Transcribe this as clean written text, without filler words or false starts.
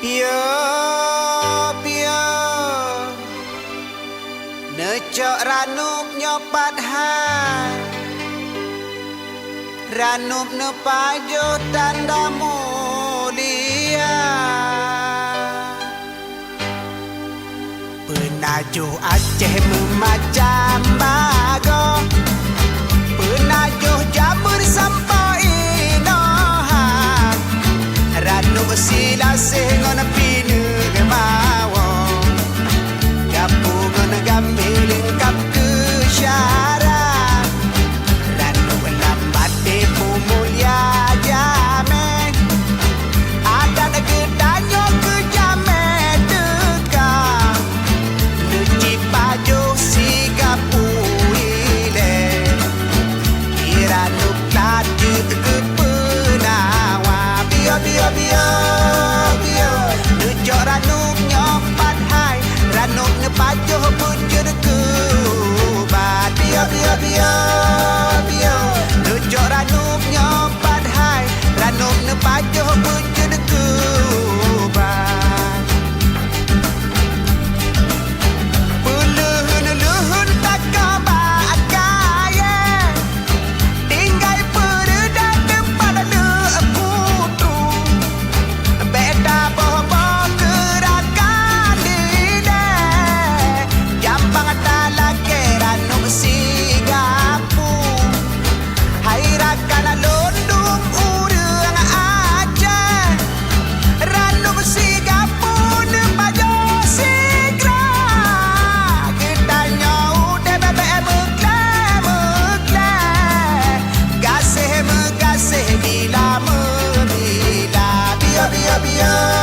Pio, pio, necok ranup nyopat hai, ranup nepajo tanda mulia. Penajuh Aceh memacam bago, penajuh Jabur sampai Inohan, ranup sila sengon pinu gemawo, gapungan gambil kap ke syarat, ranup lambat depu mulia jame, adat gedanyo ke jame dekah, nuci pajo siga puile, ranup tadi ke penawa, bio bio bio. Ranup nyopat hai, ranup nepajuh bujur kubat. Bio bio bio bio, nujuk ranup nyopat hai, ranup nepajuh bujur kubat. Puluhun tak kabat kaya, tinggal peredat depan le putu, beda bohong. Biar